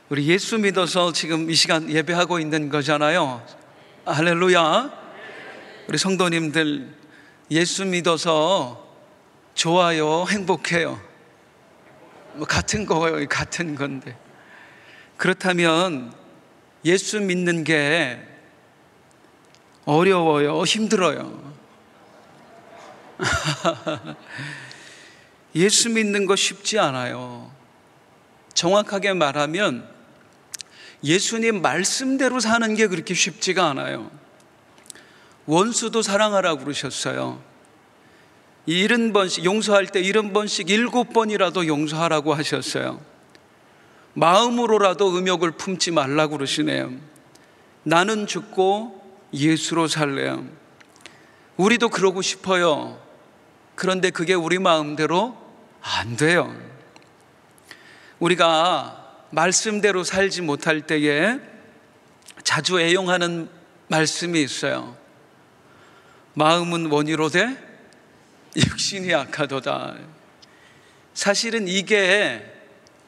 우리 예수 믿어서 지금 이 시간 예배하고 있는 거잖아요. 할렐루야. 우리 성도님들, 예수 믿어서 좋아요, 행복해요? 같은 거예요. 같은 건데. 그렇다면 예수 믿는 게 어려워요, 힘들어요? 예수 믿는 거 쉽지 않아요. 정확하게 말하면 예수님 말씀대로 사는 게 그렇게 쉽지가 않아요. 원수도 사랑하라고 그러셨어요. 70번씩 용서할 때 70번씩 7번이라도 용서하라고 하셨어요. 마음으로라도 음욕을 품지 말라고 그러시네요. 나는 죽고 예수로 살래요. 우리도 그러고 싶어요. 그런데 그게 우리 마음대로 안 돼요. 우리가 말씀대로 살지 못할 때에 자주 애용하는 말씀이 있어요. 마음은 원이로되 육신이 약하도다. 사실은 이게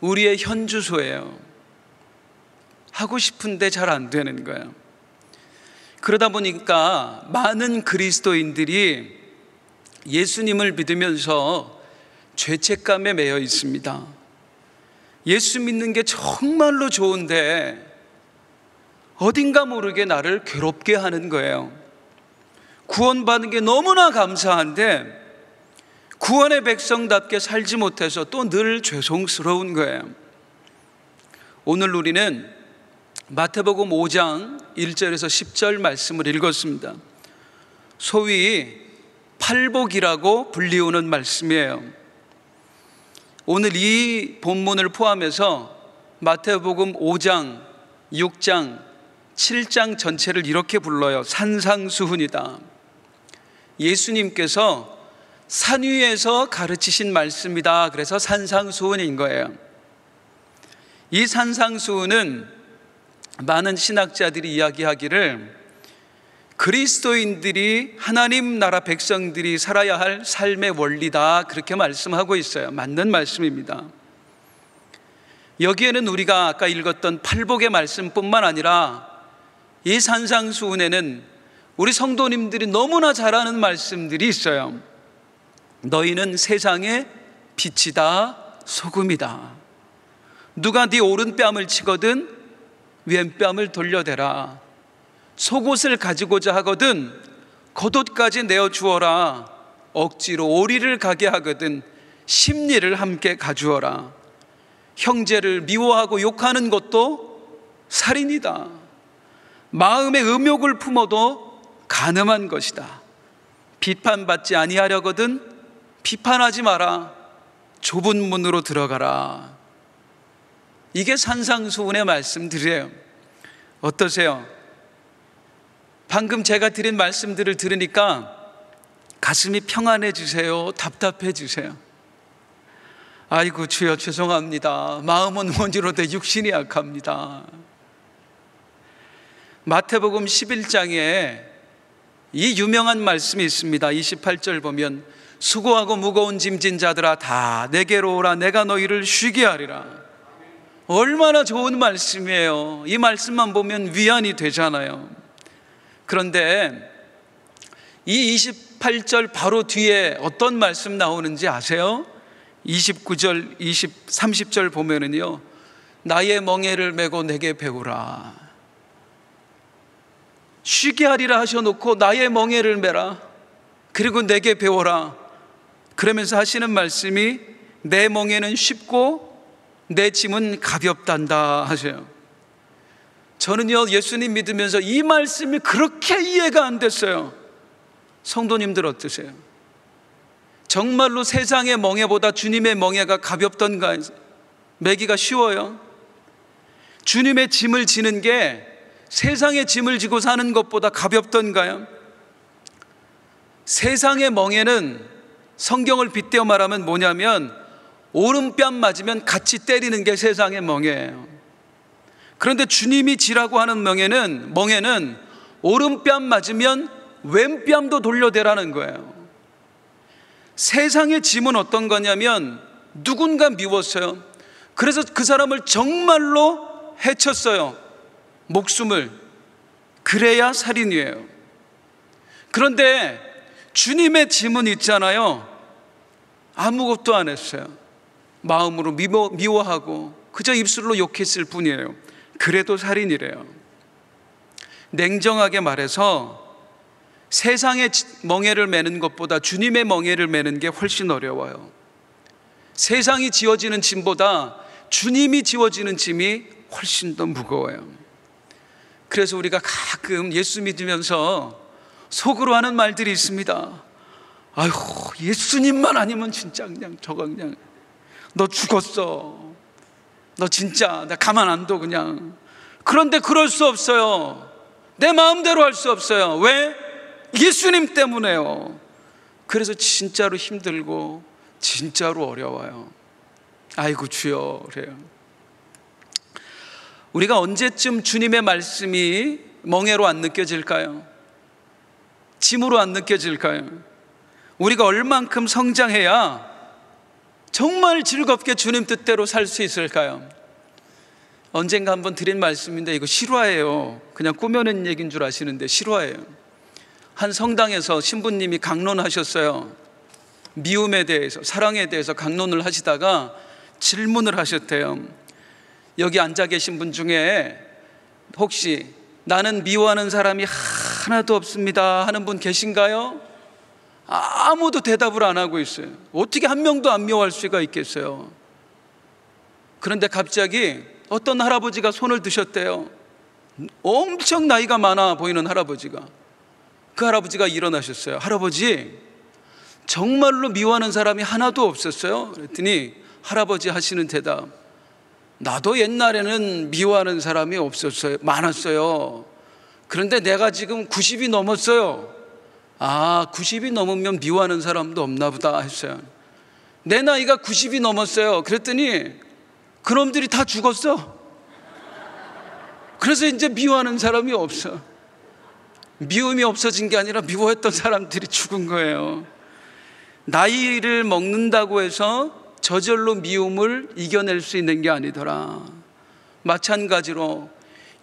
우리의 현주소예요. 하고 싶은데 잘 안 되는 거예요. 그러다 보니까 많은 그리스도인들이 예수님을 믿으면서 죄책감에 매여 있습니다. 예수 믿는 게 정말로 좋은데 어딘가 모르게 나를 괴롭게 하는 거예요. 구원받은 게 너무나 감사한데 구원의 백성답게 살지 못해서 또 늘 죄송스러운 거예요. 오늘 우리는 마태복음 5장 1절에서 10절 말씀을 읽었습니다. 소위 팔복이라고 불리우는 말씀이에요. 오늘 이 본문을 포함해서 마태복음 5장, 6장, 7장 전체를 이렇게 불러요. 산상수훈이다. 예수님께서 산 위에서 가르치신 말씀이다. 그래서 산상수훈인 거예요. 이 산상수훈은 많은 신학자들이 이야기하기를 그리스도인들이 하나님 나라 백성들이 살아야 할 삶의 원리다, 그렇게 말씀하고 있어요. 맞는 말씀입니다. 여기에는 우리가 아까 읽었던 팔복의 말씀뿐만 아니라 이 산상수훈에는 우리 성도님들이 너무나 잘 아는 말씀들이 있어요. 너희는 세상의 빛이다, 소금이다. 누가 네 오른뺨을 치거든 왼뺨을 돌려대라. 속옷을 가지고자 하거든 겉옷까지 내어주어라. 억지로 오리를 가게 하거든 심리를 함께 가주어라. 형제를 미워하고 욕하는 것도 살인이다. 마음에 음욕을 품어도 간음한 것이다. 비판받지 아니하려거든 비판하지 마라. 좁은 문으로 들어가라. 이게 산상수훈의 말씀들이에요. 어떠세요? 방금 제가 드린 말씀들을 들으니까 가슴이 평안해지세요? 답답해지세요? 아이고 주여 죄송합니다. 마음은 원이로되 육신이 약합니다. 마태복음 11장에 이 유명한 말씀이 있습니다. 28절 보면 수고하고 무거운 짐진 자들아 다 내게로 오라. 내가 너희를 쉬게 하리라. 얼마나 좋은 말씀이에요. 이 말씀만 보면 위안이 되잖아요. 그런데 이 28절 바로 뒤에 어떤 말씀 나오는지 아세요? 29절, 30절 보면은요, 나의 멍에를 메고 내게 배우라. 쉬게 하리라 하셔놓고 나의 멍에를 메라. 그리고 내게 배워라. 그러면서 하시는 말씀이 내 멍에는 쉽고 내 짐은 가볍단다 하셔요. 저는요, 예수님 믿으면서 이 말씀이 그렇게 이해가 안 됐어요. 성도님들 어떠세요? 정말로 세상의 멍에보다 주님의 멍에가 가볍던가? 매기가 쉬워요? 주님의 짐을 지는 게 세상의 짐을 지고 사는 것보다 가볍던가요? 세상의 멍에는 성경을 빗대어 말하면 뭐냐면 오른뺨 맞으면 같이 때리는 게 세상의 멍에예요. 그런데 주님이 지라고 하는 멍에는 오른뺨 맞으면 왼뺨도 돌려대라는 거예요. 세상의 짐은 어떤 거냐면 누군가 미웠어요. 그래서 그 사람을 정말로 해쳤어요. 목숨을. 그래야 살인이에요. 그런데 주님의 짐은 있잖아요. 아무것도 안 했어요. 마음으로 미워하고 그저 입술로 욕했을 뿐이에요. 그래도 살인이래요. 냉정하게 말해서 세상의 멍에를 매는 것보다 주님의 멍에를 매는 게 훨씬 어려워요. 세상이 지어지는 짐보다 주님이 지어지는 짐이 훨씬 더 무거워요. 그래서 우리가 가끔 예수 믿으면서 속으로 하는 말들이 있습니다. 아휴, 예수님만 아니면 진짜 그냥 저거 그냥 너 죽었어. 너 진짜 나 가만 안 둬 그냥. 그런데 그럴 수 없어요. 내 마음대로 할 수 없어요. 왜? 예수님 때문에요. 그래서 진짜로 힘들고 진짜로 어려워요. 아이고 주여 그래요. 우리가 언제쯤 주님의 말씀이 멍에로 안 느껴질까요? 짐으로 안 느껴질까요? 우리가 얼만큼 성장해야 정말 즐겁게 주님 뜻대로 살 수 있을까요? 언젠가 한번 드린 말씀인데 이거 실화예요. 그냥 꾸며낸 얘기인 줄 아시는데 실화예요. 한 성당에서 신부님이 강론하셨어요. 미움에 대해서, 사랑에 대해서 강론을 하시다가 질문을 하셨대요. 여기 앉아 계신 분 중에 혹시 나는 미워하는 사람이 하나도 없습니다 하는 분 계신가요? 아무도 대답을 안 하고 있어요. 어떻게 한 명도 안 미워할 수가 있겠어요? 그런데 갑자기 어떤 할아버지가 손을 드셨대요. 엄청 나이가 많아 보이는 할아버지가. 그 할아버지가 일어나셨어요. 할아버지, 정말로 미워하는 사람이 하나도 없었어요? 그랬더니 할아버지 하시는 대답, 나도 옛날에는 미워하는 사람이 없었어요. 많았어요. 그런데 내가 지금 90이 넘었어요. 아, 90이 넘으면 미워하는 사람도 없나 보다 했어요. 내 나이가 90이 넘었어요. 그랬더니 그놈들이 다 죽었어. 그래서 이제 미워하는 사람이 없어. 미움이 없어진 게 아니라 미워했던 사람들이 죽은 거예요. 나이를 먹는다고 해서 저절로 미움을 이겨낼 수 있는 게 아니더라. 마찬가지로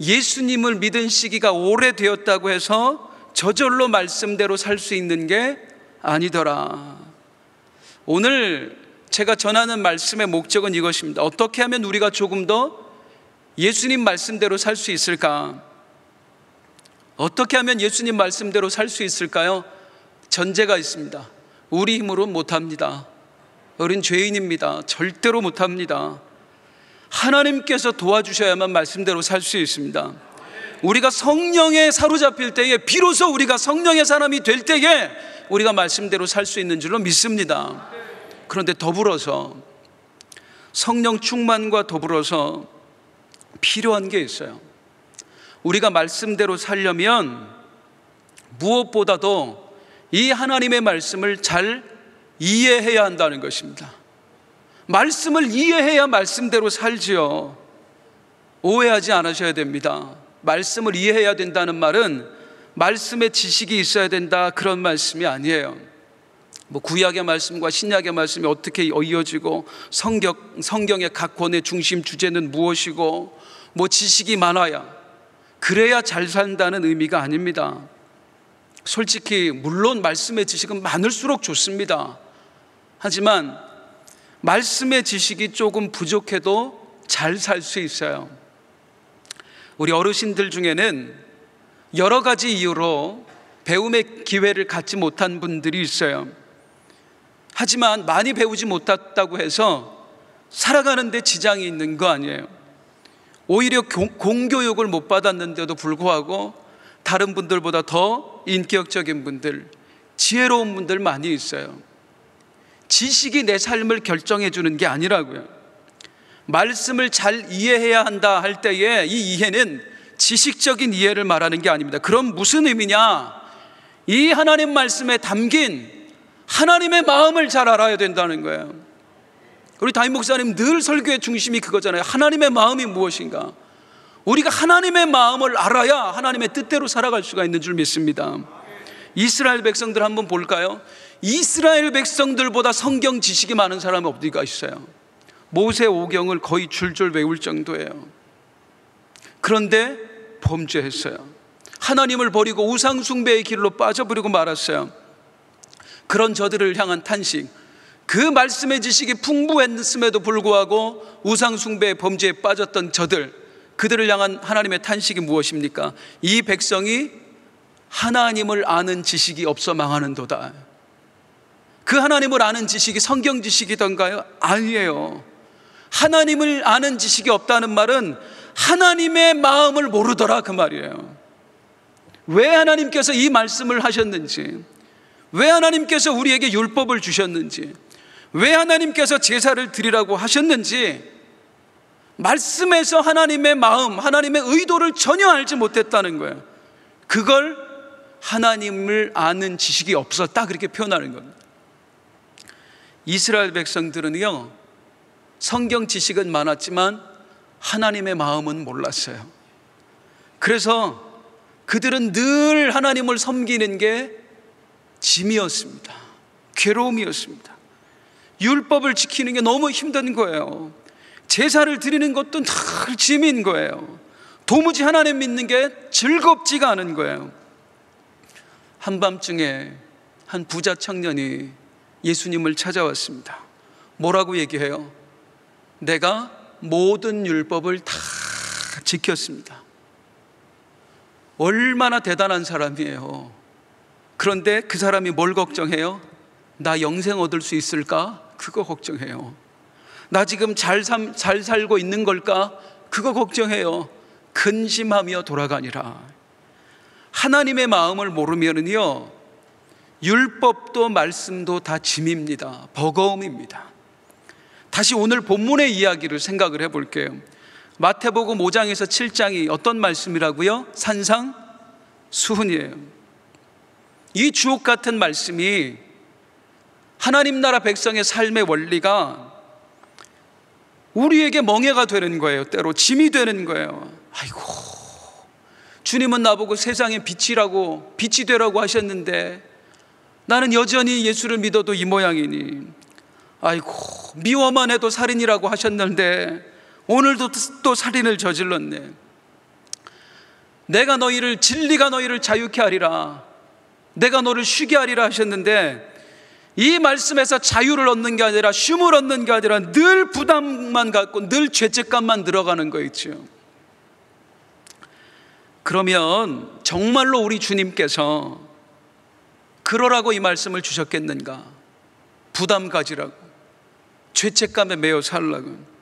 예수님을 믿은 시기가 오래되었다고 해서 저절로 말씀대로 살 수 있는 게 아니더라. 오늘 제가 전하는 말씀의 목적은 이것입니다. 어떻게 하면 우리가 조금 더 예수님 말씀대로 살 수 있을까? 어떻게 하면 예수님 말씀대로 살 수 있을까요? 전제가 있습니다. 우리 힘으로 못합니다. 우린 죄인입니다. 절대로 못합니다. 하나님께서 도와주셔야만 말씀대로 살 수 있습니다. 우리가 성령에 사로잡힐 때에, 비로소 우리가 성령의 사람이 될 때에 우리가 말씀대로 살 수 있는 줄로 믿습니다. 그런데 더불어서 성령 충만과 더불어서 필요한 게 있어요. 우리가 말씀대로 살려면 무엇보다도 이 하나님의 말씀을 잘 이해해야 한다는 것입니다. 말씀을 이해해야 말씀대로 살지요. 오해하지 않으셔야 됩니다. 말씀을 이해해야 된다는 말은 말씀의 지식이 있어야 된다, 그런 말씀이 아니에요. 뭐 구약의 말씀과 신약의 말씀이 어떻게 이어지고 성경의 각 권의 중심 주제는 무엇이고 뭐 지식이 많아야, 그래야 잘 산다는 의미가 아닙니다. 솔직히 물론 말씀의 지식은 많을수록 좋습니다. 하지만 말씀의 지식이 조금 부족해도 잘 살 수 있어요. 우리 어르신들 중에는 여러 가지 이유로 배움의 기회를 갖지 못한 분들이 있어요. 하지만 많이 배우지 못했다고 해서 살아가는 데 지장이 있는 거 아니에요. 오히려 공교육을 못 받았는데도 불구하고 다른 분들보다 더 인격적인 분들, 지혜로운 분들 많이 있어요. 지식이 내 삶을 결정해 주는 게 아니라고요. 말씀을 잘 이해해야 한다 할 때에 이 이해는 지식적인 이해를 말하는 게 아닙니다. 그럼 무슨 의미냐? 이 하나님 말씀에 담긴 하나님의 마음을 잘 알아야 된다는 거예요. 우리 담임 목사님 늘 설교의 중심이 그거잖아요. 하나님의 마음이 무엇인가? 우리가 하나님의 마음을 알아야 하나님의 뜻대로 살아갈 수가 있는 줄 믿습니다. 이스라엘 백성들 한번 볼까요? 이스라엘 백성들보다 성경 지식이 많은 사람은 어디가 있어요? 모세 오경을 거의 줄줄 외울 정도예요. 그런데 범죄했어요. 하나님을 버리고 우상 숭배의 길로 빠져버리고 말았어요. 그런 저들을 향한 탄식, 그 말씀의 지식이 풍부했음에도 불구하고 우상 숭배의 범죄에 빠졌던 그들을 향한 하나님의 탄식이 무엇입니까? 이 백성이 하나님을 아는 지식이 없어 망하는도다. 그 하나님을 아는 지식이 성경 지식이던가요? 아니에요. 하나님을 아는 지식이 없다는 말은 하나님의 마음을 모르더라, 그 말이에요. 왜 하나님께서 이 말씀을 하셨는지, 왜 하나님께서 우리에게 율법을 주셨는지, 왜 하나님께서 제사를 드리라고 하셨는지, 말씀에서 하나님의 마음, 하나님의 의도를 전혀 알지 못했다는 거예요. 그걸 하나님을 아는 지식이 없었다, 그렇게 표현하는 겁니다. 이스라엘 백성들은요, 성경 지식은 많았지만 하나님의 마음은 몰랐어요. 그래서 그들은 늘 하나님을 섬기는 게 짐이었습니다. 괴로움이었습니다. 율법을 지키는 게 너무 힘든 거예요. 제사를 드리는 것도 늘 짐인 거예요. 도무지 하나님 믿는 게 즐겁지가 않은 거예요. 한밤중에 한 부자 청년이 예수님을 찾아왔습니다. 뭐라고 얘기해요? 내가 모든 율법을 다 지켰습니다. 얼마나 대단한 사람이에요. 그런데 그 사람이 뭘 걱정해요? 나 영생 얻을 수 있을까? 그거 걱정해요. 나 지금 잘 살고 있는 걸까? 그거 걱정해요. 근심하며 돌아가니라. 하나님의 마음을 모르면은요, 율법도 말씀도 다 짐입니다. 버거움입니다. 다시 오늘 본문의 이야기를 생각을 해볼게요. 마태복음 5장에서 7장이 어떤 말씀이라고요? 산상수훈이에요. 이 주옥 같은 말씀이 하나님 나라 백성의 삶의 원리가 우리에게 멍해가 되는 거예요. 때로 짐이 되는 거예요. 아이고, 주님은 나보고 세상의 빛이라고, 빛이 되라고 하셨는데 나는 여전히 예수를 믿어도 이 모양이니, 아이고, 미워만 해도 살인이라고 하셨는데 오늘도 또 살인을 저질렀네. 내가 너희를, 진리가 너희를 자유케 하리라, 내가 너를 쉬게 하리라 하셨는데 이 말씀에서 자유를 얻는 게 아니라 쉼을 얻는 게 아니라 늘 부담만 갖고 늘 죄책감만 들어가는 거 있죠. 그러면 정말로 우리 주님께서 그러라고 이 말씀을 주셨겠는가? 부담 가지라고, 죄책감에 매여 살라고?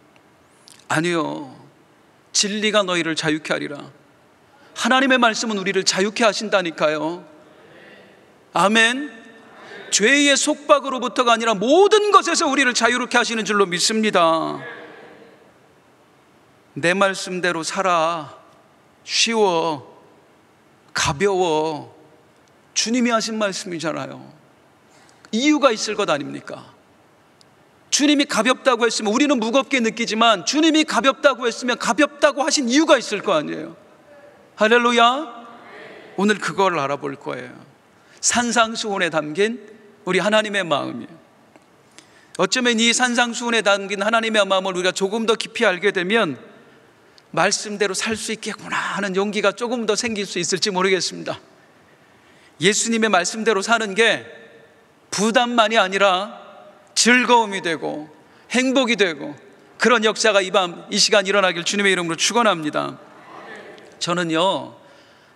아니요. 진리가 너희를 자유케 하리라. 하나님의 말씀은 우리를 자유케 하신다니까요. 아멘. 죄의 속박으로부터가 아니라 모든 것에서 우리를 자유롭게 하시는 줄로 믿습니다. 내 말씀대로 살아. 쉬워, 가벼워. 주님이 하신 말씀이잖아요. 이유가 있을 것 아닙니까? 주님이 가볍다고 했으면 우리는 무겁게 느끼지만 주님이 가볍다고 했으면 가볍다고 하신 이유가 있을 거 아니에요. 할렐루야. 오늘 그걸 알아볼 거예요. 산상수훈에 담긴 우리 하나님의 마음이에요. 어쩌면 이 산상수훈에 담긴 하나님의 마음을 우리가 조금 더 깊이 알게 되면 말씀대로 살 수 있겠구나 하는 용기가 조금 더 생길 수 있을지 모르겠습니다. 예수님의 말씀대로 사는 게 부담만이 아니라 즐거움이 되고 행복이 되고 그런 역사가 이 시간 일어나길 주님의 이름으로 축원합니다. 저는요,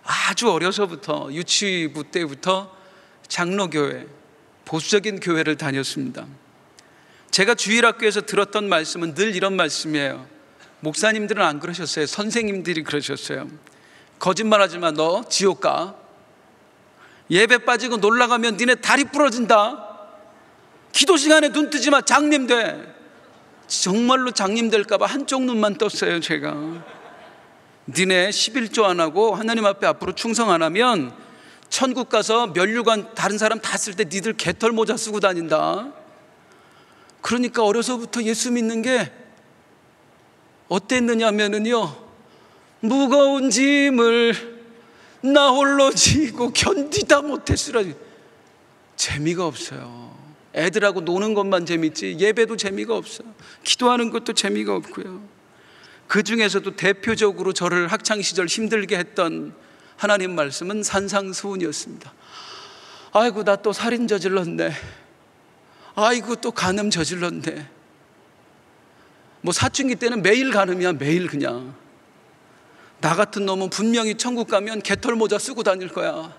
아주 어려서부터 유치부 때부터 장로교회, 보수적인 교회를 다녔습니다. 제가 주일학교에서 들었던 말씀은 늘 이런 말씀이에요. 목사님들은 안 그러셨어요. 선생님들이 그러셨어요. 거짓말하지 마, 너 지옥 가. 예배 빠지고 놀러가면 니네 다리 부러진다. 기도 시간에 눈 뜨지 마, 장님 돼. 정말로 장님 될까 봐 한쪽 눈만 떴어요, 제가. 니네 11조 안 하고 하나님 앞에 앞으로 충성 안 하면 천국 가서 면류관 다른 사람 다 쓸 때 니들 개털 모자 쓰고 다닌다. 그러니까 어려서부터 예수 믿는 게 어땠느냐면은요, 무거운 짐을 나 홀로 지고 견디다 못했으라. 재미가 없어요. 애들하고 노는 것만 재밌지 예배도 재미가 없어요. 기도하는 것도 재미가 없고요. 그 중에서도 대표적으로 저를 학창시절 힘들게 했던 하나님 말씀은 산상수훈이었습니다. 아이고, 나 또 살인 저질렀네. 아이고, 또 간음 저질렀네. 뭐 사춘기 때는 매일 간음이야. 매일. 그냥 나 같은 놈은 분명히 천국 가면 개털 모자 쓰고 다닐 거야.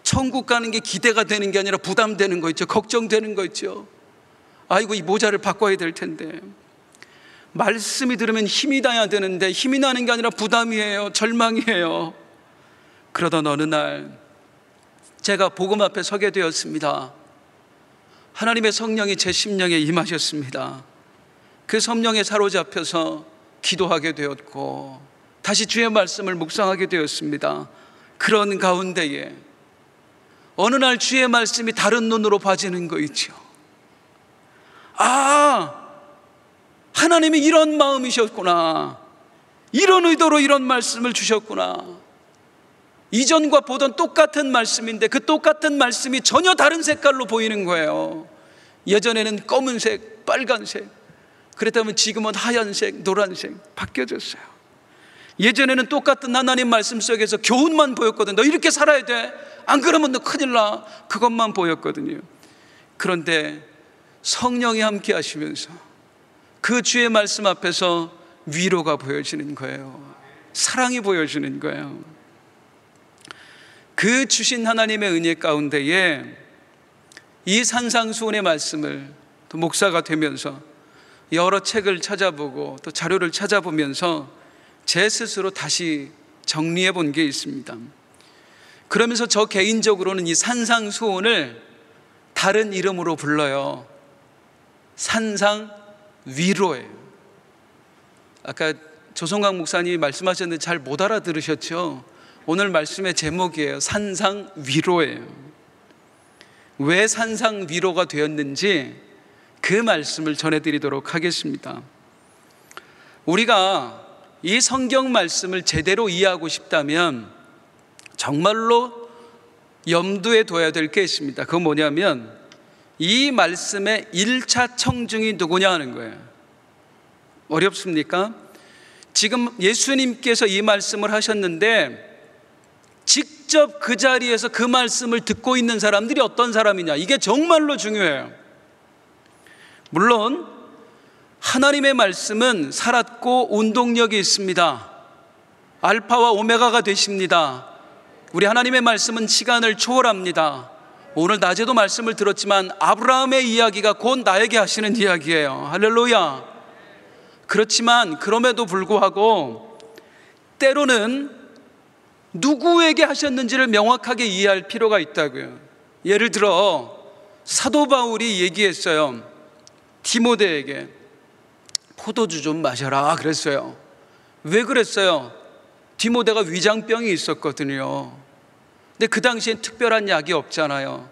천국 가는 게 기대가 되는 게 아니라 부담되는 거 있죠. 걱정되는 거 있죠. 아이고, 이 모자를 바꿔야 될 텐데. 말씀이 들으면 힘이 나야 되는데 힘이 나는 게 아니라 부담이에요. 절망이에요. 그러던 어느 날 제가 복음 앞에 서게 되었습니다. 하나님의 성령이 제 심령에 임하셨습니다. 그 성령에 사로잡혀서 기도하게 되었고 다시 주의 말씀을 묵상하게 되었습니다. 그런 가운데에 어느 날 주의 말씀이 다른 눈으로 봐지는 거 있죠. 하나님이 이런 마음이셨구나. 이런 의도로 이런 말씀을 주셨구나. 이전과 보던 똑같은 말씀인데 그 똑같은 말씀이 전혀 다른 색깔로 보이는 거예요. 예전에는 검은색, 빨간색, 그랬다면 지금은 하얀색, 노란색 바뀌어졌어요. 예전에는 똑같은 하나님 말씀 속에서 교훈만 보였거든. 너 이렇게 살아야 돼. 안 그러면 너 큰일 나. 그것만 보였거든요. 그런데 성령이 함께 하시면서 그 주의 말씀 앞에서 위로가 보여지는 거예요. 사랑이 보여지는 거예요. 그 주신 하나님의 은혜 가운데에 이 산상수훈의 말씀을 또 목사가 되면서 여러 책을 찾아보고 또 자료를 찾아보면서 제 스스로 다시 정리해 본 게 있습니다. 그러면서 저 개인적으로는 이 산상수훈을 다른 이름으로 불러요. 산상위로예요. 아까 조성강 목사님이 말씀하셨는데 잘 못 알아들으셨죠? 오늘 말씀의 제목이에요. 산상위로예요. 왜 산상위로가 되었는지 그 말씀을 전해드리도록 하겠습니다. 우리가 이 성경 말씀을 제대로 이해하고 싶다면 정말로 염두에 둬야 될 게 있습니다. 그건 뭐냐면 이 말씀의 1차 청중이 누구냐 하는 거예요. 어렵습니까? 지금 예수님께서 이 말씀을 하셨는데 직접 그 자리에서 그 말씀을 듣고 있는 사람들이 어떤 사람이냐, 이게 정말로 중요해요. 물론 하나님의 말씀은 살았고 운동력이 있습니다. 알파와 오메가가 되십니다. 우리 하나님의 말씀은 시간을 초월합니다. 오늘 낮에도 말씀을 들었지만 아브라함의 이야기가 곧 나에게 하시는 이야기예요. 할렐루야. 그렇지만 그럼에도 불구하고 때로는 누구에게 하셨는지를 명확하게 이해할 필요가 있다고요. 예를 들어 사도 바울이 얘기했어요. 디모데에게 포도주 좀 마셔라 그랬어요. 왜 그랬어요? 디모데가 위장병이 있었거든요. 근데 그 당시엔 특별한 약이 없잖아요.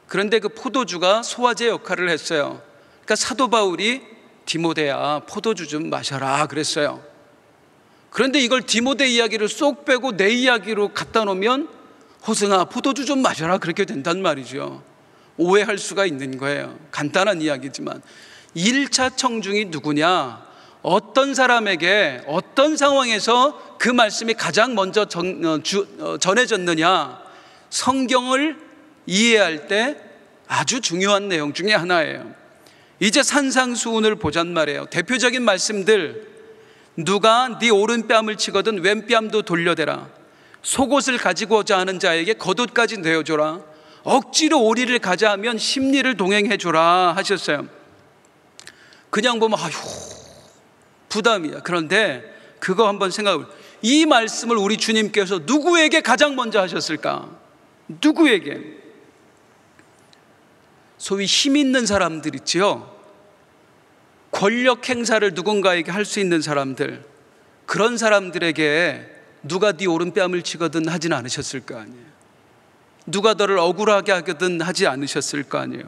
그런데 그 포도주가 소화제 역할을 했어요. 그러니까 사도 바울이 디모데야 포도주 좀 마셔라 그랬어요. 그런데 이걸 디모데 이야기를 쏙 빼고 내 이야기로 갖다 놓으면 호승아 포도주 좀 마셔라 그렇게 된단 말이죠. 오해할 수가 있는 거예요. 간단한 이야기지만 1차 청중이 누구냐, 어떤 사람에게 어떤 상황에서 그 말씀이 가장 먼저 전해졌느냐, 성경을 이해할 때 아주 중요한 내용 중에 하나예요. 이제 산상수훈을 보잔 말이에요. 대표적인 말씀들, 누가 네 오른뺨을 치거든 왼뺨도 돌려대라. 속옷을 가지고자 하는 자에게 겉옷까지 내어줘라. 억지로 오리를 가자 하면 심리를 동행해줘라 하셨어요. 그냥 보면 아휴 부담이야. 그런데 그거 한번 생각해. 이 말씀을 우리 주님께서 누구에게 가장 먼저 하셨을까? 누구에게? 소위 힘 있는 사람들 있지요. 권력 행사를 누군가에게 할 수 있는 사람들, 그런 사람들에게 누가 네 오른뺨을 치거든 하진 않으셨을 거 아니에요. 누가 너를 억울하게 하거든 하지 않으셨을 거 아니에요.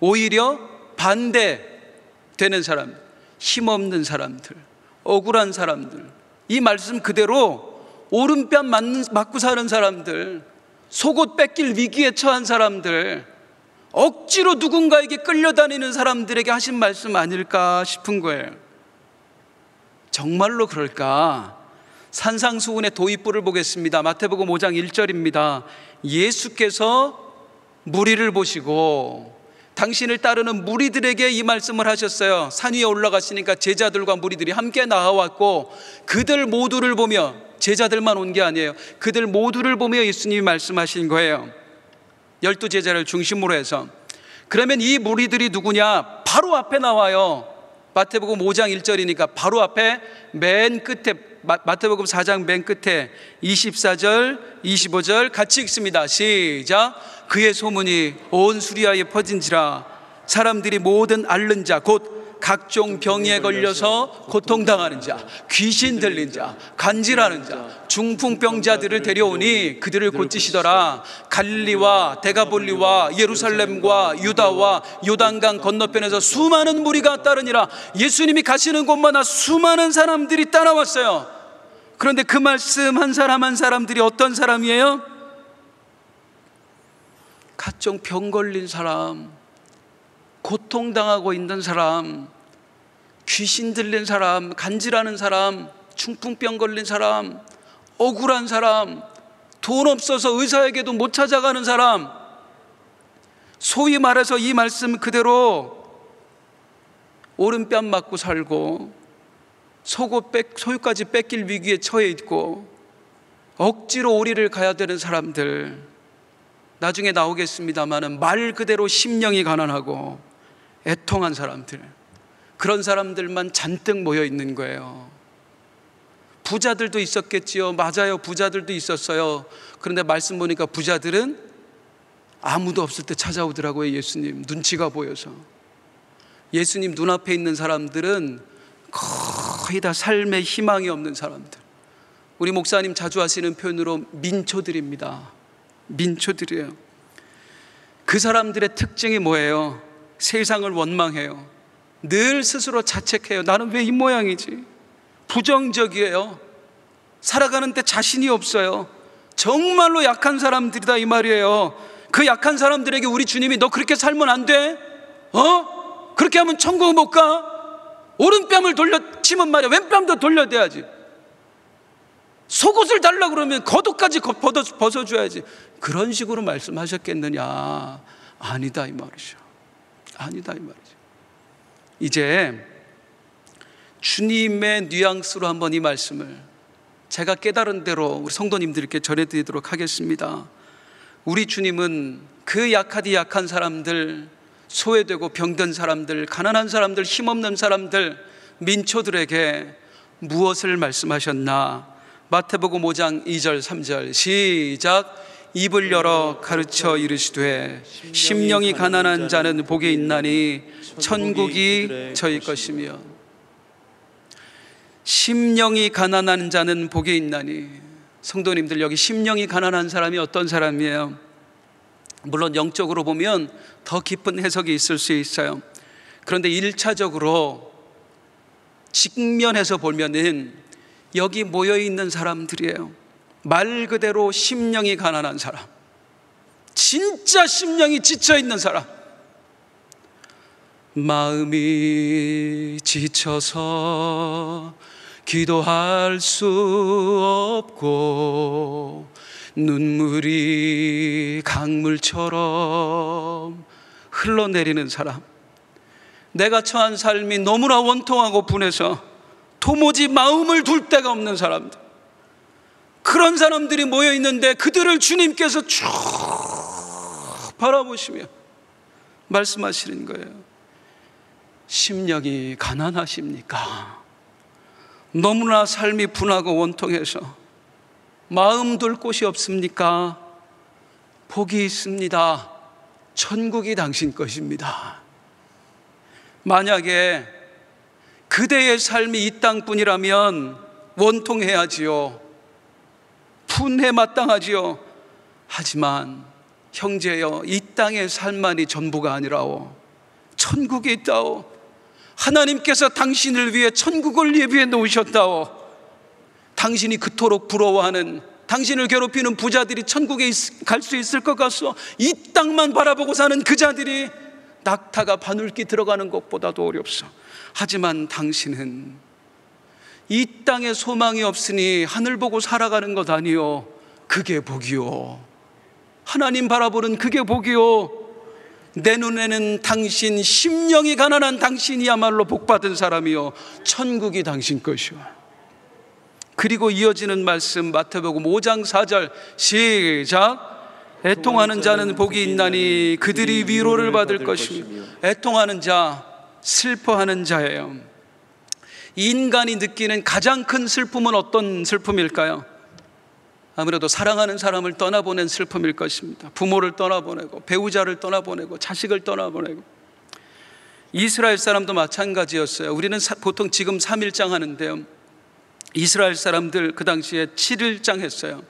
오히려 반대되는 사람, 힘없는 사람들, 억울한 사람들, 이 말씀 그대로 오른뺨 맞고 사는 사람들, 속옷 뺏길 위기에 처한 사람들, 억지로 누군가에게 끌려다니는 사람들에게 하신 말씀 아닐까 싶은 거예요. 정말로 그럴까? 산상수훈의 도입부를 보겠습니다. 마태복음 5장 1절입니다. 예수께서 무리를 보시고 당신을 따르는 무리들에게 이 말씀을 하셨어요. 산 위에 올라가시니까 제자들과 무리들이 함께 나와왔고 그들 모두를 보며, 제자들만 온 게 아니에요, 그들 모두를 보며 예수님이 말씀하신 거예요. 12제자를 중심으로 해서. 그러면 이 무리들이 누구냐? 바로 앞에 나와요. 마태복음 5장 1절이니까 바로 앞에 맨 끝에, 마태복음 4장 맨 끝에 24절 25절 같이 읽습니다. 시작. 그의 소문이 온 수리아에 퍼진지라 사람들이 모든 앓는 자 곧 각종 병에 걸려서 고통당하는 자, 귀신 들린 자, 간질하는 자, 중풍병자들을 데려오니 그들을 고치시더라. 갈릴리와 데가볼리와 예루살렘과 유다와 요단강 건너편에서 수많은 무리가 따르니라. 예수님이 가시는 곳마다 수많은 사람들이 따라왔어요. 그런데 그 말씀 한 사람 한 사람들이 어떤 사람이에요? 각종 병 걸린 사람, 고통당하고 있는 사람, 귀신 들린 사람, 간질하는 사람, 중풍병 걸린 사람, 억울한 사람, 돈 없어서 의사에게도 못 찾아가는 사람, 소위 말해서 이 말씀 그대로 오른뺨 맞고 살고 소유까지 뺏길 위기에 처해 있고 억지로 오리를 가야 되는 사람들, 나중에 나오겠습니다마는 말 그대로 심령이 가난하고 애통한 사람들, 그런 사람들만 잔뜩 모여 있는 거예요. 부자들도 있었겠지요. 맞아요, 부자들도 있었어요. 그런데 말씀 보니까 부자들은 아무도 없을 때 찾아오더라고요. 예수님 눈치가 보여서. 예수님 눈앞에 있는 사람들은 거의 다 삶에 희망이 없는 사람들, 우리 목사님 자주 하시는 표현으로 민초들입니다. 민초들이에요. 그 사람들의 특징이 뭐예요? 세상을 원망해요. 늘 스스로 자책해요. 나는 왜 이 모양이지? 부정적이에요. 살아가는데 자신이 없어요. 정말로 약한 사람들이다 이 말이에요. 그 약한 사람들에게 우리 주님이 너 그렇게 살면 안 돼? 그렇게 하면 천국 못 가? 오른뺨을 돌려치면 말이야 왼뺨도 돌려대야지. 속옷을 달라고 그러면 겉옷까지 벗어줘야지. 그런 식으로 말씀하셨겠느냐? 아니다 이 말이죠. 아니다 이 말이죠. 이제 주님의 뉘앙스로 한번 이 말씀을 제가 깨달은 대로 우리 성도님들께 전해드리도록 하겠습니다. 우리 주님은 그 약한 사람들, 소외되고 병든 사람들, 가난한 사람들, 힘없는 사람들, 민초들에게 무엇을 말씀하셨나? 마태복음 5장 2절 3절 시작. 입을 열어 가르쳐 이르시되 심령이 가난한 자는 복이 있나니 천국이 저희 것이며. 심령이 가난한 자는 복이 있나니. 성도님들, 여기 심령이 가난한 사람이 어떤 사람이에요? 물론 영적으로 보면 더 깊은 해석이 있을 수 있어요. 그런데 1차적으로 직면해서 보면은 여기 모여있는 사람들이에요. 말 그대로 심령이 가난한 사람, 진짜 심령이 지쳐있는 사람, 마음이 지쳐서 기도할 수 없고 눈물이 강물처럼 흘러내리는 사람, 내가 처한 삶이 너무나 원통하고 분해서 도무지 마음을 둘 데가 없는 사람들, 그런 사람들이 모여 있는데 그들을 주님께서 쭉 바라보시며 말씀하시는 거예요. 심령이 가난하십니까? 너무나 삶이 분하고 원통해서 마음 둘 곳이 없습니까? 복이 있습니다. 천국이 당신 것입니다. 만약에 그대의 삶이 이 땅뿐이라면 원통해야지요, 분해 마땅하지요. 하지만 형제여, 이 땅의 삶만이 전부가 아니라오. 천국이 있다오. 하나님께서 당신을 위해 천국을 예비해 놓으셨다오. 당신이 그토록 부러워하는, 당신을 괴롭히는 부자들이 천국에 갈 수 있을 것 같소? 이 땅만 바라보고 사는 그 자들이 낙타가 바늘기 들어가는 것보다도 어렵소. 하지만 당신은 이 땅에 소망이 없으니 하늘 보고 살아가는 것 아니요, 그게 복이요. 하나님 바라보는 그게 복이요. 내 눈에는 당신, 심령이 가난한 당신이야말로 복받은 사람이요, 천국이 당신 것이요. 그리고 이어지는 말씀, 마태복음 5장 4절 시작. 애통하는 자는 복이 있나니 그들이 위로를 받을 것이며. 애통하는 자, 슬퍼하는 자예요. 인간이 느끼는 가장 큰 슬픔은 어떤 슬픔일까요? 아무래도 사랑하는 사람을 떠나보낸 슬픔일 것입니다. 부모를 떠나보내고, 배우자를 떠나보내고, 자식을 떠나보내고. 이스라엘 사람도 마찬가지였어요. 우리는 보통 지금 3일장 하는데요, 이스라엘 사람들 그 당시에 7일장 했어요.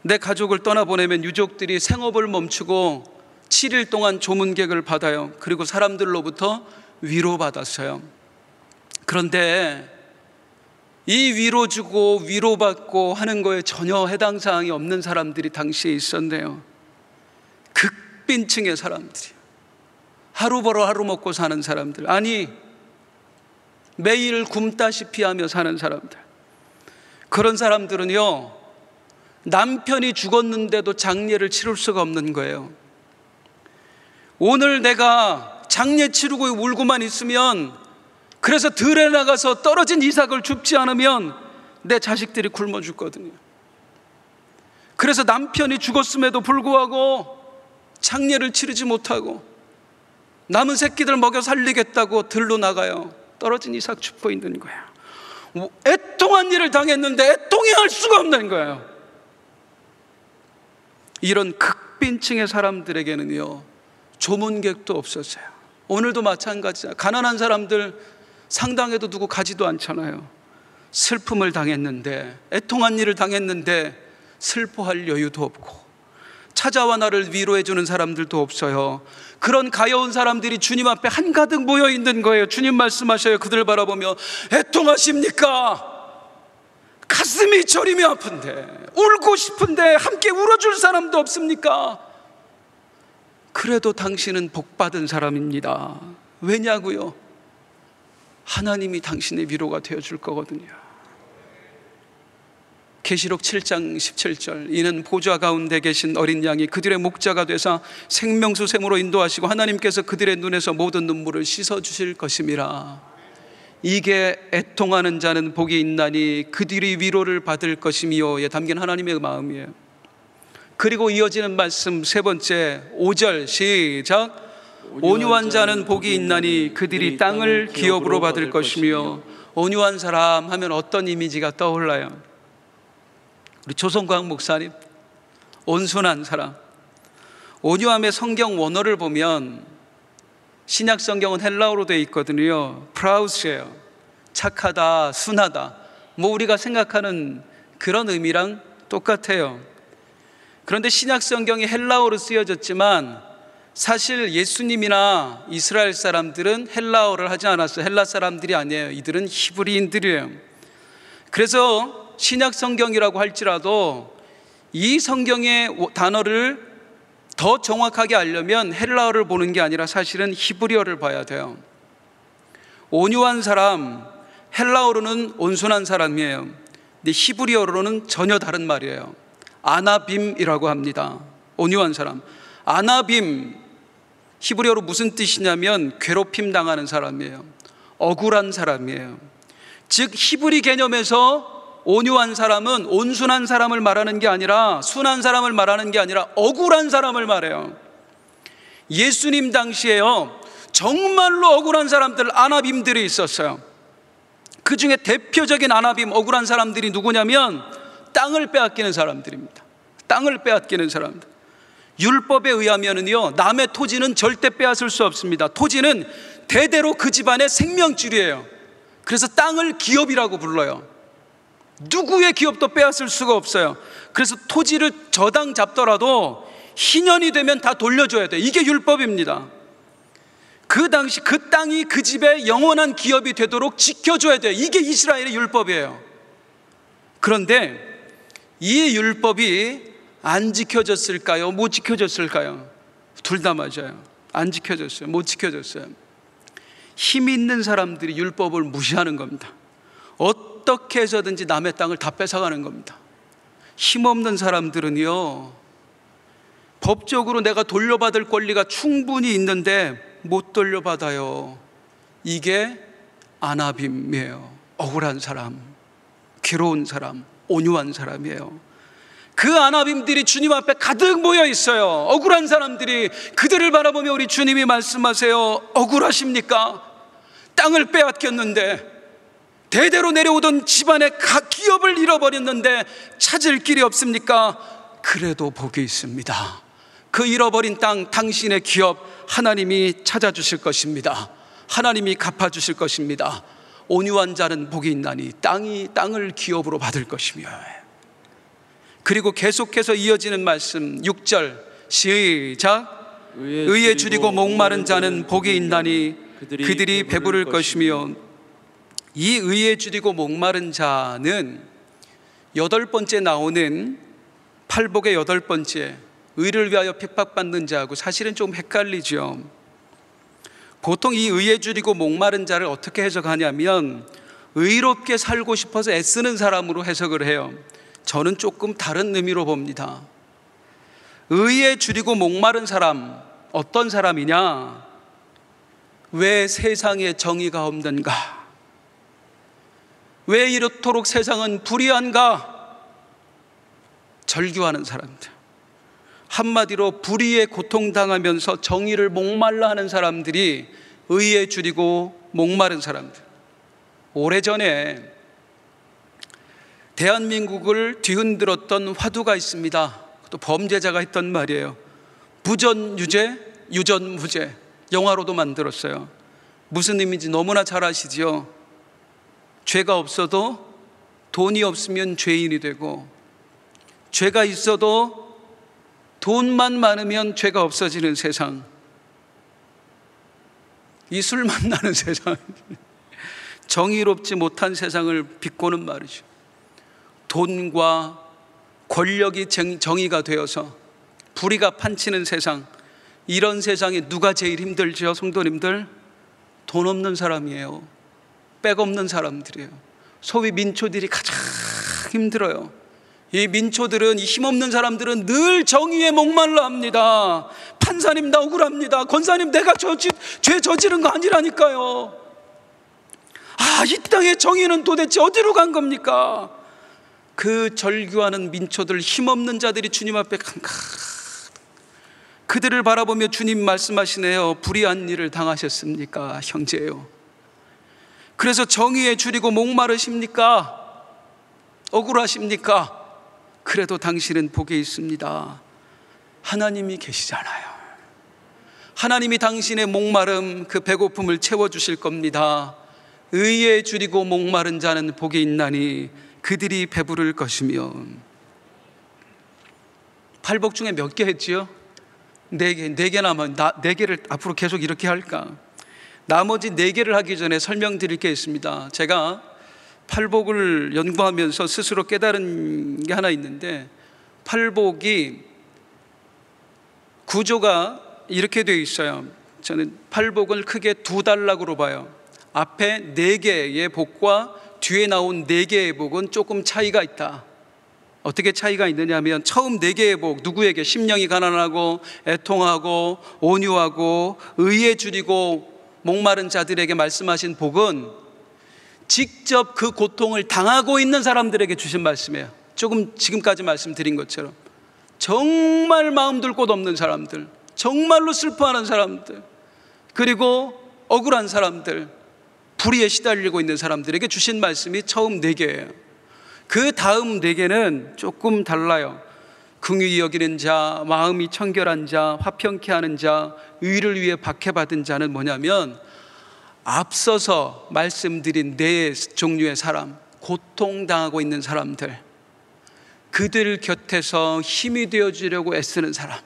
내 가족을 떠나보내면 유족들이 생업을 멈추고 7일 동안 조문객을 받아요. 그리고 사람들로부터 위로받았어요. 그런데 이 위로주고 위로받고 하는 거에 전혀 해당 사항이 없는 사람들이 당시에 있었네요. 극빈층의 사람들이요. 하루 벌어 하루 먹고 사는 사람들, 아니 매일 굶다시피 하며 사는 사람들. 그런 사람들은요, 남편이 죽었는데도 장례를 치를 수가 없는 거예요. 오늘 내가 장례 치르고 울고만 있으면, 그래서 들에 나가서 떨어진 이삭을 줍지 않으면 내 자식들이 굶어 죽거든요. 그래서 남편이 죽었음에도 불구하고 장례를 치르지 못하고 남은 새끼들 먹여 살리겠다고 들로 나가요. 떨어진 이삭 줍고 있는 거야. 애통한 일을 당했는데 애통해할 수가 없는 거예요. 이런 극빈층의 사람들에게는요, 조문객도 없었어요. 오늘도 마찬가지야. 가난한 사람들 상당에도 두고 가지도 않잖아요. 슬픔을 당했는데, 애통한 일을 당했는데 슬퍼할 여유도 없고, 찾아와 나를 위로해 주는 사람들도 없어요. 그런 가여운 사람들이 주님 앞에 한가득 모여 있는 거예요. 주님 말씀하셔요. 그들 바라보며 애통하십니까? 가슴이 저리며 아픈데, 울고 싶은데 함께 울어줄 사람도 없습니까? 그래도 당신은 복받은 사람입니다. 왜냐고요? 하나님이 당신의 위로가 되어줄 거거든요. 계시록 7장 17절, 이는 보좌 가운데 계신 어린 양이 그들의 목자가 되사 생명수 샘으로 인도하시고 하나님께서 그들의 눈에서 모든 눈물을 씻어주실 것임이라. 이게 애통하는 자는 복이 있나니 그들이 위로를 받을 것이미요에 담긴 하나님의 마음이에요. 그리고 이어지는 말씀 세 번째 5절 시작. 온유한 자는 복이 있나니 그들이 땅을 기업으로 받을 것이며. 온유한 사람 하면 어떤 이미지가 떠올라요? 우리 조성광 목사님, 온순한 사람. 온유함의 성경 원어를 보면 신약 성경은 헬라어로 되어 있거든요. 프라우스예요. 착하다, 순하다, 뭐 우리가 생각하는 그런 의미랑 똑같아요. 그런데 신약 성경이 헬라어로 쓰여졌지만 사실 예수님이나 이스라엘 사람들은 헬라어를 하지 않았어요. 헬라 사람들이 아니에요. 이들은 히브리인들이에요. 그래서 신약 성경이라고 할지라도 이 성경의 단어를 더 정확하게 알려면 헬라어를 보는 게 아니라 사실은 히브리어를 봐야 돼요. 온유한 사람, 헬라어로는 온순한 사람이에요. 근데 히브리어로는 전혀 다른 말이에요. 아나빔이라고 합니다. 온유한 사람. 아나빔, 히브리어로 무슨 뜻이냐면 괴롭힘 당하는 사람이에요. 억울한 사람이에요. 즉 히브리 개념에서 온유한 사람은 온순한 사람을 말하는 게 아니라, 순한 사람을 말하는 게 아니라 억울한 사람을 말해요. 예수님 당시에요, 정말로 억울한 사람들, 아나빔들이 있었어요. 그 중에 대표적인 아나빔, 억울한 사람들이 누구냐면 땅을 빼앗기는 사람들입니다. 땅을 빼앗기는 사람들. 율법에 의하면은요, 남의 토지는 절대 빼앗을 수 없습니다. 토지는 대대로 그 집안의 생명줄이에요. 그래서 땅을 기업이라고 불러요. 누구의 기업도 빼앗을 수가 없어요. 그래서 토지를 저당 잡더라도 희년이 되면 다 돌려줘야 돼요. 이게 율법입니다. 그 당시 그 땅이 그 집의 영원한 기업이 되도록 지켜줘야 돼요. 이게 이스라엘의 율법이에요. 그런데 이 율법이 안 지켜졌을까요? 못 지켜졌을까요? 둘 다 맞아요. 안 지켜졌어요. 못 지켜졌어요. 힘 있는 사람들이 율법을 무시하는 겁니다. 어떻게 해서든지 남의 땅을 다 뺏어가는 겁니다. 힘없는 사람들은요, 법적으로 내가 돌려받을 권리가 충분히 있는데 못 돌려받아요. 이게 아나빔이에요. 억울한 사람, 괴로운 사람, 온유한 사람이에요. 그 아나빔들이 주님 앞에 가득 모여 있어요. 억울한 사람들이. 그들을 바라보며 우리 주님이 말씀하세요. 억울하십니까? 땅을 빼앗겼는데, 대대로 내려오던 집안의 기업을 잃어버렸는데 찾을 길이 없습니까? 그래도 복이 있습니다. 그 잃어버린 땅, 당신의 기업 하나님이 찾아주실 것입니다. 하나님이 갚아주실 것입니다. 온유한 자는 복이 있나니 땅을 기업으로 받을 것이며. 그리고 계속해서 이어지는 말씀 6절 시작. 의에 줄이고 목마른 자는 복이 있나니 그들이 배부를 것이며. 이 의에 줄이고 목마른 자는 8번째 나오는 팔복의 8번째, 의를 위하여 핍박받는 자하고 사실은 좀 헷갈리죠. 보통 이 의에 줄이고 목마른 자를 어떻게 해석하냐면 의롭게 살고 싶어서 애쓰는 사람으로 해석을 해요. 저는 조금 다른 의미로 봅니다. 의에 줄이고 목마른 사람, 어떤 사람이냐? 왜 세상에 정의가 없는가? 왜 이렇도록 세상은 불의한가? 절규하는 사람들, 한마디로 불의에 고통당하면서 정의를 목말라 하는 사람들이 의에 줄이고 목마른 사람들. 오래전에 대한민국을 뒤흔들었던 화두가 있습니다. 또 범죄자가 했던 말이에요. 부전유죄, 유전무죄. 영화로도 만들었어요. 무슨 의미인지 너무나 잘 아시죠? 죄가 없어도 돈이 없으면 죄인이 되고, 죄가 있어도 돈만 많으면 죄가 없어지는 세상, 이 술만 나는 세상, 정의롭지 못한 세상을 비꼬는 말이죠. 돈과 권력이 정의가 되어서 불의가 판치는 세상, 이런 세상에 누가 제일 힘들죠? 성도님들, 돈 없는 사람이에요. 백 없는 사람들이에요. 소위 민초들이 가장 힘들어요. 이 민초들은, 이 힘없는 사람들은 늘 정의에 목말라 합니다. 판사님 나 억울합니다. 권사님 내가 죄 저지른 거 아니라니까요. 이 땅의 정의는 도대체 어디로 간 겁니까? 그 절규하는 민초들, 힘없는 자들이 주님 앞에 그들을 바라보며 주님 말씀하시네요. 불의한 일을 당하셨습니까? 형제요. 그래서 정의에 줄이고 목마르십니까? 억울하십니까? 그래도 당신은 복이 있습니다. 하나님이 계시잖아요. 하나님이 당신의 목마름, 그 배고픔을 채워주실 겁니다. 의에 줄이고 목마른 자는 복이 있나니 그들이 배부를 것이며. 팔복 중에 몇 개 했지요? 4개. 4개 남은 4개를 앞으로 계속 이렇게 할까? 나머지 4개를 하기 전에 설명드릴 게 있습니다. 제가 팔복을 연구하면서 스스로 깨달은 게 하나 있는데, 팔복이 구조가 이렇게 되어 있어요. 저는 팔복을 크게 2단락으로 봐요. 앞에 4개의 복과 뒤에 나온 4개의 복은 조금 차이가 있다. 어떻게 차이가 있느냐 하면, 처음 4개의 복, 누구에게? 심령이 가난하고 애통하고 온유하고 의에 줄이고 목마른 자들에게 말씀하신 복은 직접 그 고통을 당하고 있는 사람들에게 주신 말씀이에요. 조금 지금까지 말씀드린 것처럼 정말 마음둘 곳 없는 사람들, 정말로 슬퍼하는 사람들, 그리고 억울한 사람들, 불의에 시달리고 있는 사람들에게 주신 말씀이 처음 4개예요. 그 다음 4개는 조금 달라요. 긍휼히 여기는 자, 마음이 청결한 자, 화평케 하는 자, 의를 위해 박해받은 자는 뭐냐면, 앞서서 말씀드린 4종류의 사람, 고통당하고 있는 사람들, 그들 곁에서 힘이 되어주려고 애쓰는 사람,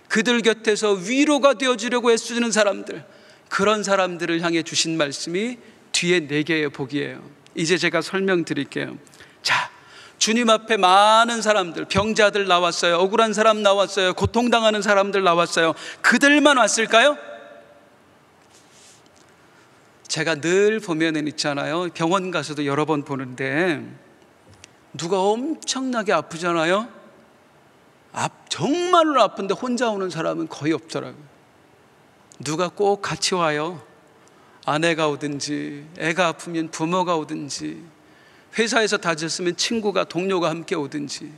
그들 곁에서 위로가 되어주려고 애쓰는 사람들, 그런 사람들을 향해 주신 말씀이 뒤에 4개의 복이에요. 이제 제가 설명드릴게요. 자, 주님 앞에 많은 사람들, 병자들 나왔어요. 억울한 사람 나왔어요. 고통당하는 사람들 나왔어요. 그들만 왔을까요? 제가 늘 보면은 있잖아요, 병원 가서도 여러 번 보는데 누가 엄청나게 아프잖아요. 정말로 아픈데 혼자 오는 사람은 거의 없더라고요. 누가 꼭 같이 와요. 아내가 오든지, 애가 아프면 부모가 오든지, 회사에서 다쳤으면 친구가, 동료가 함께 오든지,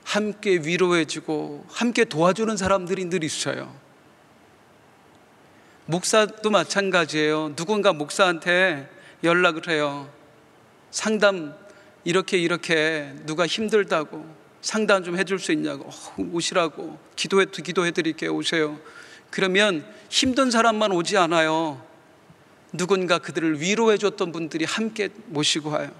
함께 위로해주고 함께 도와주는 사람들이 늘 있어요. 목사도 마찬가지예요. 누군가 목사한테 연락을 해요. 상담 이렇게 누가 힘들다고 상담 좀 해줄 수 있냐고. 오시라고, 기도해드릴게요, 오세요. 그러면 힘든 사람만 오지 않아요. 누군가 그들을 위로해줬던 분들이 함께 모시고 와요.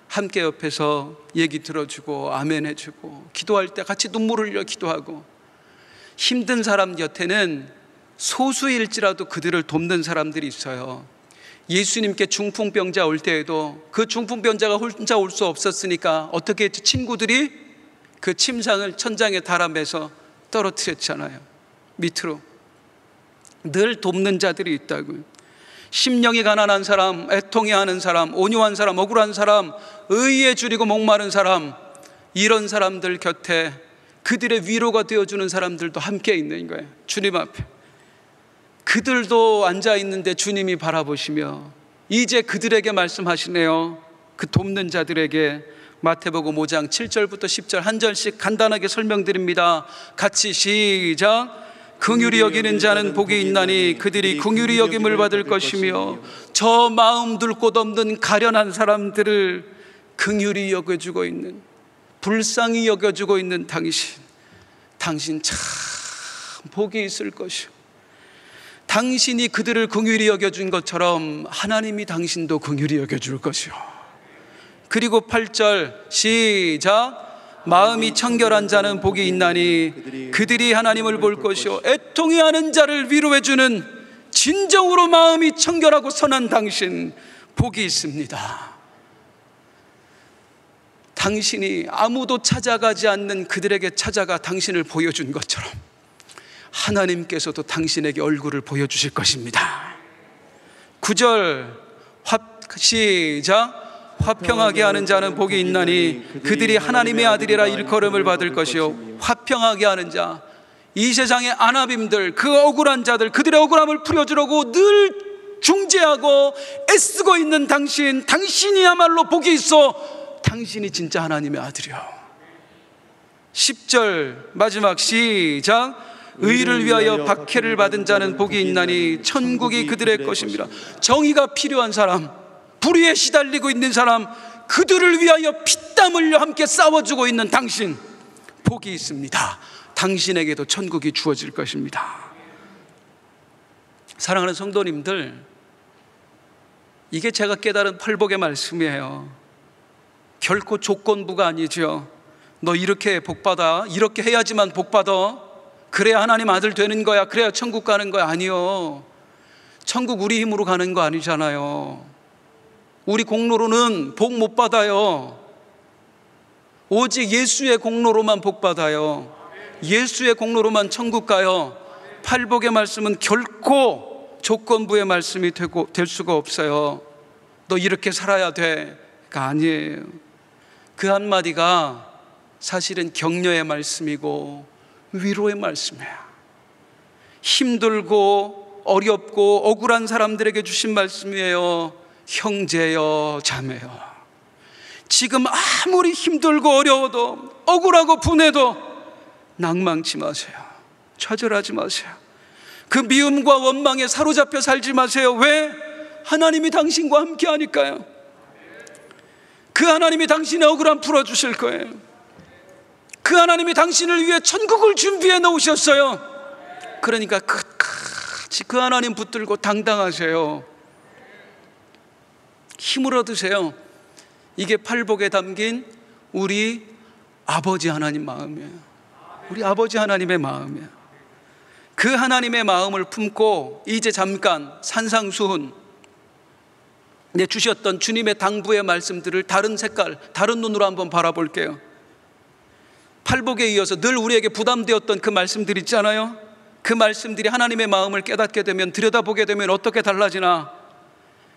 함께 옆에서 얘기 들어주고 아멘 해주고, 기도할 때 같이 눈물을 흘려 기도하고, 힘든 사람 곁에는 소수일지라도 그들을 돕는 사람들이 있어요. 예수님께 중풍병자 올 때에도 그 중풍병자가 혼자 올 수 없었으니까 어떻게 했지? 친구들이 그 침상을 천장에 달아매서 떨어뜨렸잖아요. 밑으로. 늘 돕는 자들이 있다고요. 심령이 가난한 사람, 애통해하는 사람, 온유한 사람, 억울한 사람, 의에 줄이고 목마른 사람, 이런 사람들 곁에 그들의 위로가 되어주는 사람들도 함께 있는 거예요. 주님 앞에. 그들도 앉아있는데 주님이 바라보시며 이제 그들에게 말씀하시네요. 그 돕는 자들에게. 마태복음 5장 7절부터 10절 한 절씩 간단하게 설명드립니다. 같이 시작. 긍휼히 여기는 자는 복이 있나니 그들이 긍휼히 여김을 받을 것이며, 저 마음 둘 곳 없는 가련한 사람들을 긍휼히 여겨주고 있는, 불쌍히 여겨주고 있는 당신 참 복이 있을 것이요. 당신이 그들을 긍휼히 여겨준 것처럼 하나님이 당신도 긍휼히 여겨줄 것이요. 그리고 8절 시작. 마음이 청결한 자는 복이 있나니 그들이 하나님을 볼 것이요. 애통해하는 자를 위로해주는 진정으로 마음이 청결하고 선한 당신 복이 있습니다. 당신이 아무도 찾아가지 않는 그들에게 찾아가 당신을 보여준 것처럼 하나님께서도 당신에게 얼굴을 보여주실 것입니다. 9절 시작. 화평하게 하는 자는 복이 있나니 그들이 하나님의 아들이라 일컬음을 받을 것이요. 화평하게 하는 자, 이 세상의 안압임들, 그 억울한 자들, 그들의 억울함을 풀어주려고 늘 중재하고 애쓰고 있는 당신이야말로 복이 있어. 당신이 진짜 하나님의 아들이요. 10절 마지막 시작. 의를 위하여 박해를 받은 자는 복이 있나니 천국이 그들의 것입니다. 정의가 필요한 사람, 불의에 시달리고 있는 사람, 그들을 위하여 피땀 흘려 함께 싸워주고 있는 당신 복이 있습니다. 당신에게도 천국이 주어질 것입니다. 사랑하는 성도님들, 이게 제가 깨달은 팔복의 말씀이에요. 결코 조건부가 아니죠. 너 이렇게 복받아, 이렇게 해야지만 복받아, 그래야 하나님 아들 되는 거야, 그래야 천국 가는 거야. 아니요. 천국 우리 힘으로 가는 거 아니잖아요. 우리 공로로는 복 못 받아요. 오직 예수의 공로로만 복 받아요. 예수의 공로로만 천국 가요. 팔복의 말씀은 결코 조건부의 말씀이 될 수가 없어요. 너 이렇게 살아야 돼가 아니에요. 그 한마디가 사실은 격려의 말씀이고 위로의 말씀이에요. 힘들고 어렵고 억울한 사람들에게 주신 말씀이에요. 형제여 자매여, 지금 아무리 힘들고 어려워도 억울하고 분해도 낭망치 마세요. 좌절하지 마세요. 그 미움과 원망에 사로잡혀 살지 마세요. 왜? 하나님이 당신과 함께 하니까요. 그 하나님이 당신의 억울함 풀어주실 거예요. 그 하나님이 당신을 위해 천국을 준비해 놓으셨어요. 그러니까 끝까지 그 하나님 붙들고 당당하세요. 힘을 얻으세요. 이게 팔복에 담긴 우리 아버지 하나님 마음이에요. 우리 아버지 하나님의 마음이에요. 그 하나님의 마음을 품고 이제 잠깐 산상수훈 주셨던 주님의 당부의 말씀들을 다른 색깔, 다른 눈으로 한번 바라볼게요. 팔복에 이어서 늘 우리에게 부담되었던 그 말씀들 있잖아요. 그 말씀들이 하나님의 마음을 깨닫게 되면, 들여다보게 되면 어떻게 달라지나?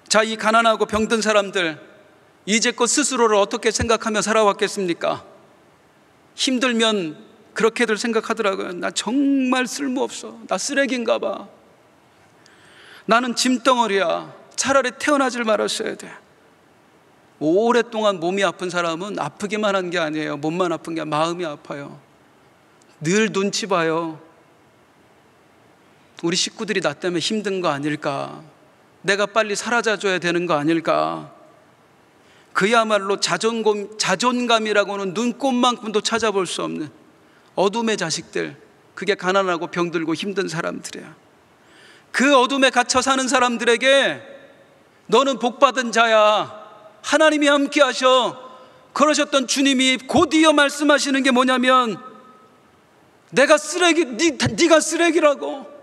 자, 이 가난하고 병든 사람들, 이제껏 스스로를 어떻게 생각하며 살아왔겠습니까? 힘들면 그렇게들 생각하더라고요. 나 정말 쓸모없어. 나 쓰레기인가 봐. 나는 짐덩어리야. 차라리 태어나질 말았어야 돼. 오랫동안 몸이 아픈 사람은 아프기만 한 게 아니에요. 몸만 아픈 게 아니라 마음이 아파요. 늘 눈치 봐요. 우리 식구들이 나 때문에 힘든 거 아닐까? 내가 빨리 사라져줘야 되는 거 아닐까? 그야말로 자존감이라고는 눈꼽만큼도 찾아볼 수 없는 어둠의 자식들, 그게 가난하고 병들고 힘든 사람들이야. 그 어둠에 갇혀 사는 사람들에게 너는 복받은 자야, 하나님이 함께 하셔, 그러셨던 주님이 곧이어 말씀하시는 게 뭐냐면, 내가 쓰레기, 네가 쓰레기라고,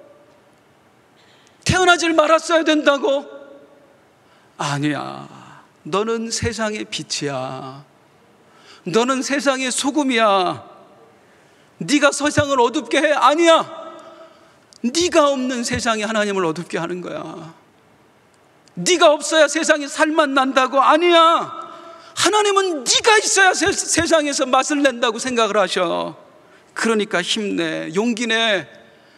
태어나질 말았어야 된다고. 아니야, 너는 세상의 빛이야. 너는 세상의 소금이야. 네가 세상을 어둡게 해? 아니야, 네가 없는 세상이 하나님을 어둡게 하는 거야. 네가 없어야 세상이 살맛 난다고? 아니야, 하나님은 네가 있어야 세상에서 맛을 낸다고 생각을 하셔. 그러니까 힘내, 용기 내.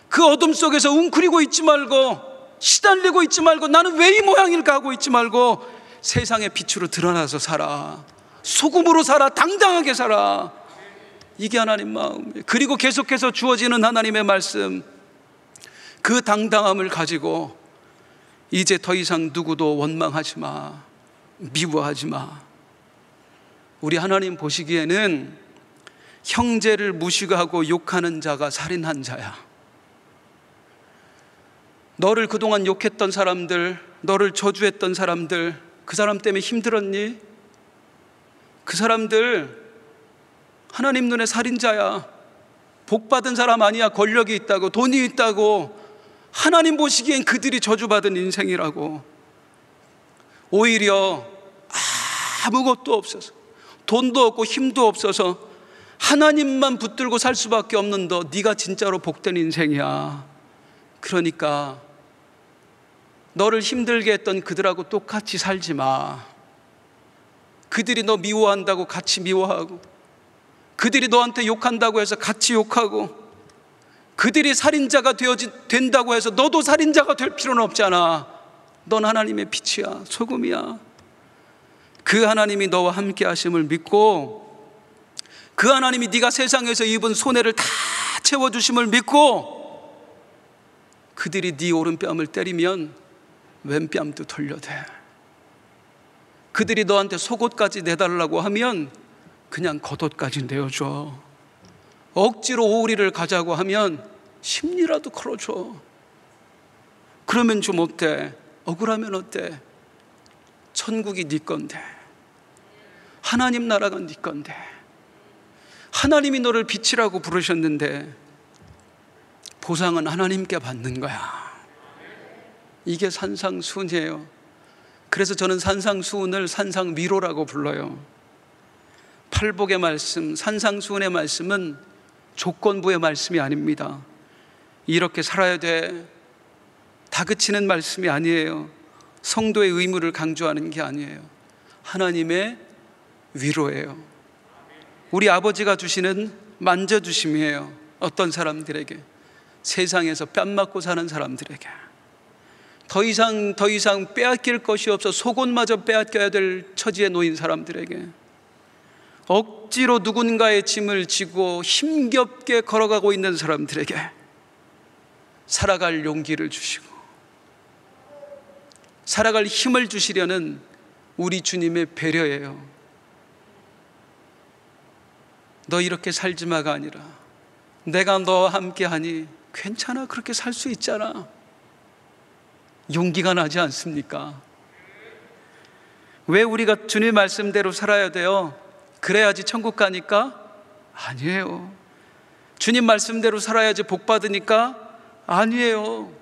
그 어둠 속에서 웅크리고 있지 말고, 시달리고 있지 말고, 나는 왜 이 모양일까 하고 있지 말고, 세상의 빛으로 드러나서 살아. 소금으로 살아. 당당하게 살아. 이게 하나님 마음이에요. 그리고 계속해서 주어지는 하나님의 말씀, 그 당당함을 가지고 이제 더 이상 누구도 원망하지 마, 미워하지 마. 우리 하나님 보시기에는 형제를 무시하고 욕하는 자가 살인한 자야. 너를 그동안 욕했던 사람들, 너를 저주했던 사람들, 그 사람 때문에 힘들었니? 그 사람들 하나님 눈에 살인자야. 복받은 사람 아니야. 권력이 있다고, 돈이 있다고. 하나님 보시기엔 그들이 저주받은 인생이라고. 오히려 아무것도 없어서, 돈도 없고 힘도 없어서 하나님만 붙들고 살 수밖에 없는 너, 네가 진짜로 복된 인생이야. 그러니까 너를 힘들게 했던 그들하고 똑같이 살지 마. 그들이 너 미워한다고 같이 미워하고, 그들이 너한테 욕한다고 해서 같이 욕하고, 그들이 살인자가 된다고 해서 너도 살인자가 될 필요는 없잖아. 넌 하나님의 빛이야, 소금이야. 그 하나님이 너와 함께 하심을 믿고, 그 하나님이 네가 세상에서 입은 손해를 다 채워주심을 믿고, 그들이 네 오른뺨을 때리면 왼뺨도 돌려대. 그들이 너한테 속옷까지 내달라고 하면 그냥 겉옷까지 내어줘. 억지로 오리를 가자고 하면 심리라도 걸어줘. 그러면 좀 어때? 억울하면 어때? 천국이 네 건데, 하나님 나라가 네 건데, 하나님이 너를 빛이라고 부르셨는데 보상은 하나님께 받는 거야. 이게 산상수훈이에요. 그래서 저는 산상수훈을 산상위로라고 불러요. 팔복의 말씀, 산상수훈의 말씀은 조건부의 말씀이 아닙니다. 이렇게 살아야 돼, 다그치는 말씀이 아니에요. 성도의 의무를 강조하는 게 아니에요. 하나님의 위로예요. 우리 아버지가 주시는 만져주심이에요. 어떤 사람들에게, 세상에서 뺨 맞고 사는 사람들에게, 더 이상 빼앗길 것이 없어 속옷마저 빼앗겨야 될 처지에 놓인 사람들에게, 억지로 누군가의 짐을 지고 힘겹게 걸어가고 있는 사람들에게 살아갈 용기를 주시고 살아갈 힘을 주시려는 우리 주님의 배려예요. 너 이렇게 살지 마가 아니라, 내가 너와 함께하니 괜찮아, 그렇게 살 수 있잖아. 용기가 나지 않습니까? 왜 우리가 주님 말씀대로 살아야 돼요? 그래야지 천국 가니까? 아니에요. 주님 말씀대로 살아야지 복 받으니까? 아니에요.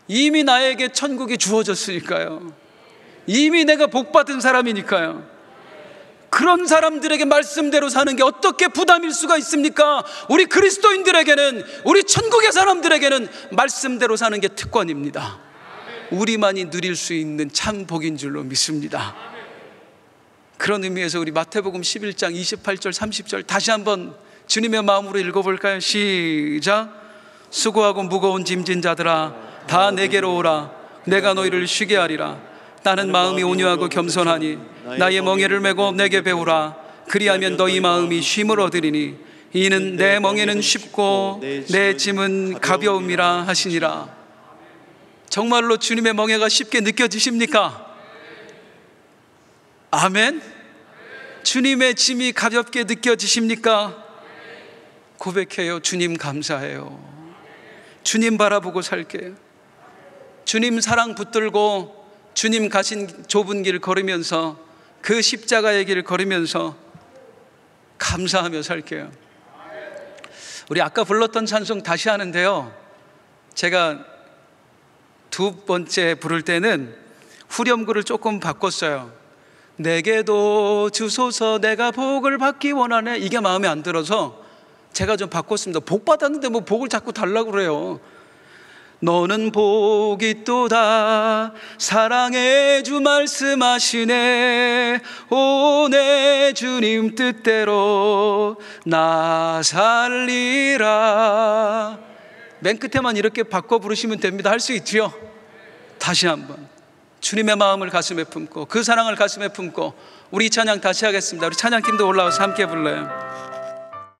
이미 나에게 천국이 주어졌으니까요. 이미 내가 복 받은 사람이니까요. 그런 사람들에게 말씀대로 사는 게 어떻게 부담일 수가 있습니까? 우리 그리스도인들에게는, 우리 천국의 사람들에게는 말씀대로 사는 게 특권입니다. 우리만이 누릴 수 있는 참 복인 줄로 믿습니다. 그런 의미에서 우리 마태복음 11장 28절 30절 다시 한번 주님의 마음으로 읽어볼까요? 시작. 수고하고 무거운 짐진 자들아 다 내게로 오라. 내가 너희를 쉬게 하리라. 나는 마음이 온유하고 겸손하니 나의 멍에를 메고 내게 배우라. 그리하면 너희 마음이 쉼을 얻으리니 이는 내 멍에는 쉽고 내 짐은 가벼움이라 하시니라. 정말로 주님의 멍에가 쉽게 느껴지십니까? 아멘. 주님의 짐이 가볍게 느껴지십니까? 고백해요. 주님 감사해요. 주님 바라보고 살게요. 주님 사랑 붙들고 주님 가신 좁은 길 걸으면서 그 십자가의 길 걸으면서 감사하며 살게요. 우리 아까 불렀던 찬송 다시 하는데요, 제가 두 번째 부를 때는 후렴구를 조금 바꿨어요. 내게도 주소서 내가 복을 받기 원하네. 이게 마음에 안 들어서 제가 좀 바꿨습니다. 복 받았는데 뭐 복을 자꾸 달라고 그래요. 너는 복이 또다 사랑의 주 말씀하시네. 오 내 주님 뜻대로 나 살리라. 맨 끝에만 이렇게 바꿔 부르시면 됩니다. 할 수 있지요? 다시 한번 주님의 마음을 가슴에 품고 그 사랑을 가슴에 품고 우리 찬양 다시 하겠습니다. 우리 찬양팀도 올라와서 함께 불러요.